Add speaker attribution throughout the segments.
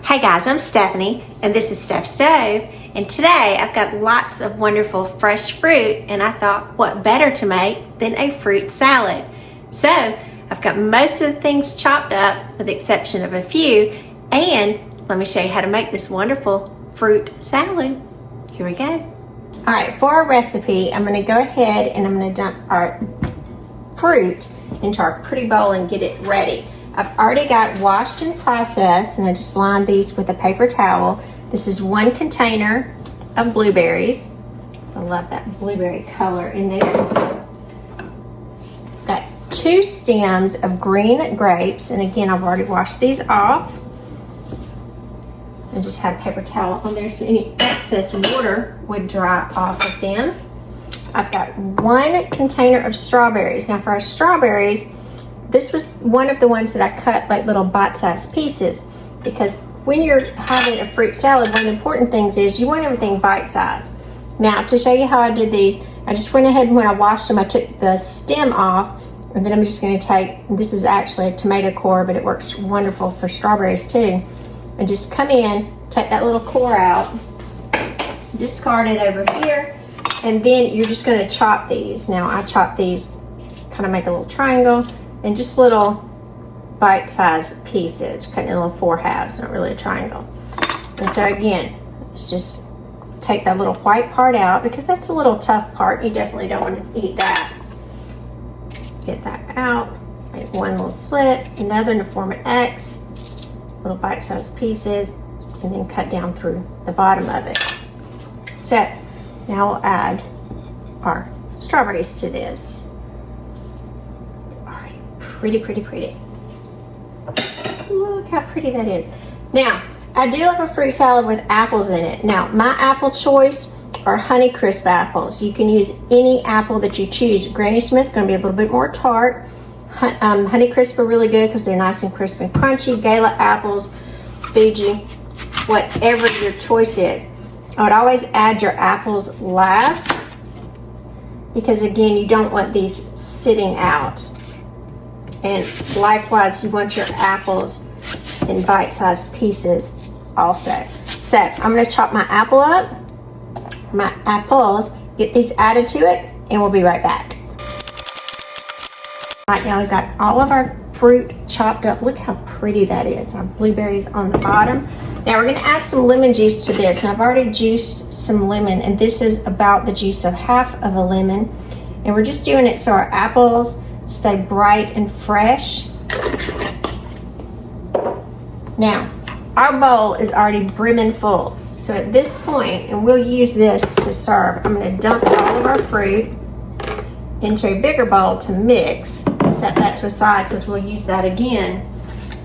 Speaker 1: Hey guys, I'm Stephanie and this is Steph Stove, and today I've got lots of wonderful fresh fruit, and I thought what better to make than a fruit salad. So I've got most of the things chopped up with the exception of a few, and let me show you how to make this wonderful fruit salad. Here we go. All right, for our recipe, I'm gonna go ahead and I'm gonna dump our fruit into our pretty bowl and get it ready. I've already got washed and processed, and I just lined these with a paper towel. This is 1 container of blueberries. I love that blueberry color in there. Got 2 stems of green grapes, and again, I've already washed these off. I just have a paper towel on there so any excess water would dry off of them. I've got 1 container of strawberries. Now for our strawberries, this was one of the ones that I cut like little bite-sized pieces, because when you're having a fruit salad, one of the important things is you want everything bite-sized. Now to show you how I did these, I just went ahead and when I washed them, I took the stem off, and then I'm just going to take, this is actually a tomato core, but it works wonderful for strawberries too, and just come in, take that little core out, discard it over here, and then you're just going to chop these. Now I chop these, kind of make a little triangle, and just little bite-sized pieces, cut in little 4 halves, not really a triangle. And so again, let's just take that little white part out, because that's a little tough part. You definitely don't want to eat that. Get that out, make 1 little slit, another to form an X, little bite-sized pieces, and then cut down through the bottom of it. So now we'll add our strawberries to this. Pretty, pretty, pretty. Look how pretty that is. Now, I do like a fruit salad with apples in it. Now, my apple choice are HoneyCrisp apples. You can use any apple that you choose. Granny Smith going to be a little bit more tart. HoneyCrisp are really good because they're nice and crisp and crunchy. Gala apples, Fuji, whatever your choice is. I would always add your apples last, because again, you don't want these sitting out. And likewise, you want your apples in bite-sized pieces also. So I'm going to chop my apple up, my apples, get these added to it, and we'll be right back. Right now we've got all of our fruit chopped up. Look how pretty that is. Our blueberries on the bottom. Now we're going to add some lemon juice to this. And I've already juiced some lemon, and this is about the juice of half of a lemon. And we're just doing it so our apples stay bright and fresh. Now, our bowl is already brimming full. So at this point, and we'll use this to serve, I'm going to dump all of our fruit into a bigger bowl to mix. Set that to a side because we'll use that again.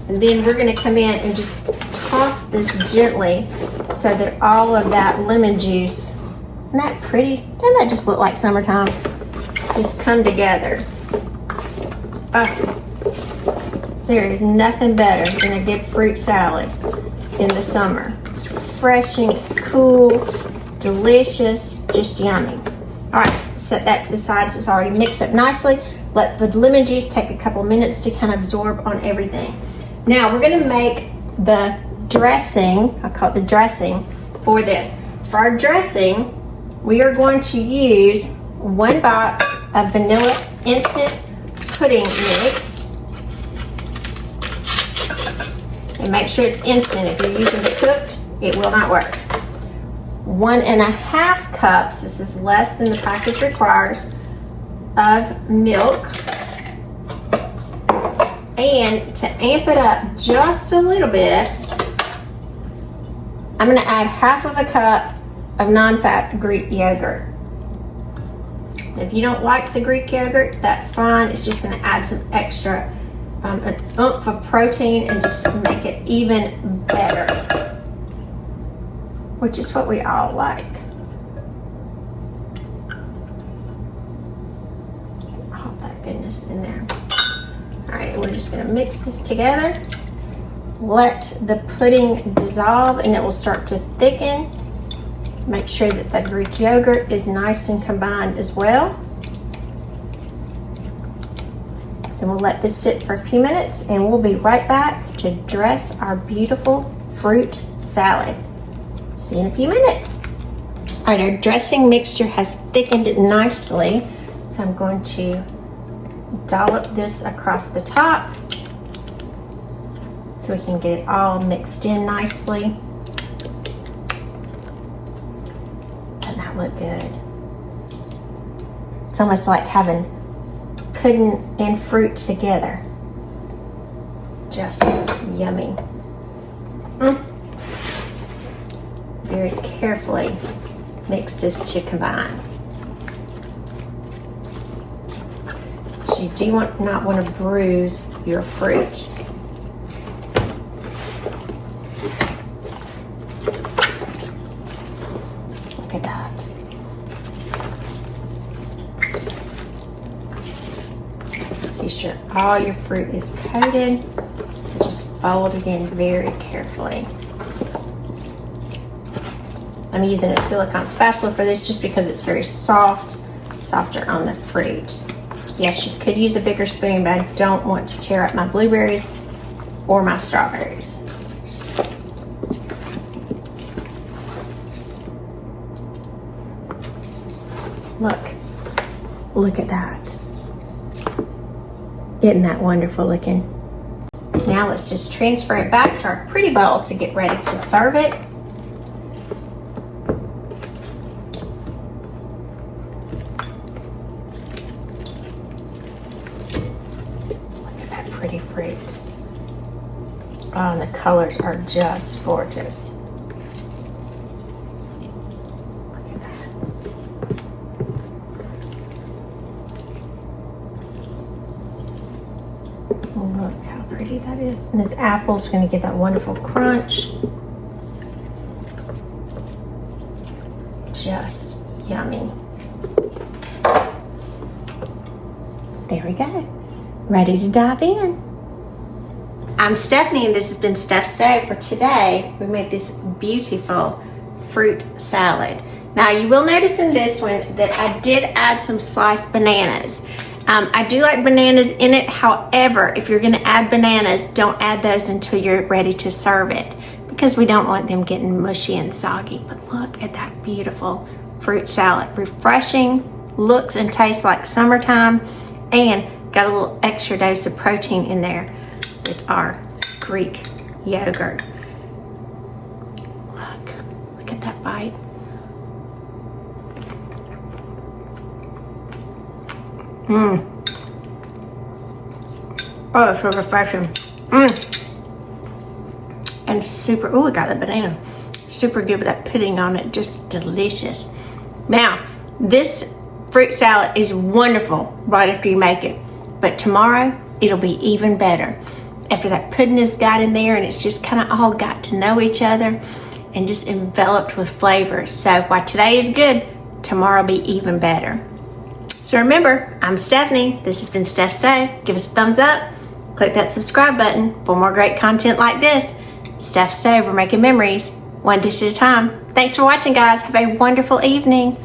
Speaker 1: And then we're going to come in and just toss this gently so that all of that lemon juice, isn't that pretty? Doesn't that just look like summertime? Just come together. There is nothing better than a good fruit salad in the summer. It's refreshing, it's cool, delicious, just yummy. All right, set that to the side so it's already mixed up nicely. Let the lemon juice take a couple minutes to kind of absorb on everything. Now we're gonna make the dressing, I call it the dressing for this. For our dressing, we are going to use 1 box of vanilla instant pudding mix, and make sure it's instant. If you're using it cooked, it will not work. 1.5 cups, this is less than the package requires, of milk. And to amp it up just a little bit, I'm going to add 1/2 cup of non-fat Greek yogurt. If you don't like the Greek yogurt, that's fine. It's just going to add some extra, an oomph of protein and just make it even better, which is what we all like. Get all that goodness in there. All right, we're just going to mix this together. Let the pudding dissolve and it will start to thicken. Make sure that the Greek yogurt is nice and combined as well. Then we'll let this sit for a few minutes and we'll be right back to dress our beautiful fruit salad. See you in a few minutes. All right, our dressing mixture has thickened it nicely. So I'm going to dollop this across the top so we can get it all mixed in nicely. Doesn't that look good? It's almost like having pudding and fruit together. Just yummy. Very carefully mix this to combine. So you do not want to bruise your fruit. Look at that. Be sure all your fruit is coated. So just fold it in very carefully. I'm using a silicone spatula for this just because it's very soft, softer on the fruit. Yes, you could use a bigger spoon, but I don't want to tear up my blueberries or my strawberries. Look at that. Isn't that wonderful looking? Now let's just transfer it back to our pretty bowl to get ready to serve it. Pretty fruit. Oh, and the colors are just gorgeous. Look at that. Look how pretty that is. And this apple's going to give that wonderful crunch. Just yummy. There we go. Ready to dive in. I'm Stephanie and this has been Steph's Stove. For today, we made this beautiful fruit salad. Now you will notice in this one that I did add some sliced bananas. I do like bananas in it. However, if you're going to add bananas, don't add those until you're ready to serve it because we don't want them getting mushy and soggy. But look at that beautiful fruit salad. Refreshing, looks and tastes like summertime, and got a little extra dose of protein in there with our Greek yogurt. Look at that bite. Oh, it's so refreshing. And super, oh, I got the banana. Super good with that pudding on it, just delicious. Now, this fruit salad is wonderful right after you make it. But tomorrow, it'll be even better. After that pudding has got in there and it's just kind of all got to know each other and just enveloped with flavors. So while today is good, tomorrow will be even better. So remember, I'm Stephanie. This has been Steph's Stove. Give us a thumbs up. Click that subscribe button for more great content like this. Steph's Stove, we're making memories one dish at a time. Thanks for watching, guys. Have a wonderful evening.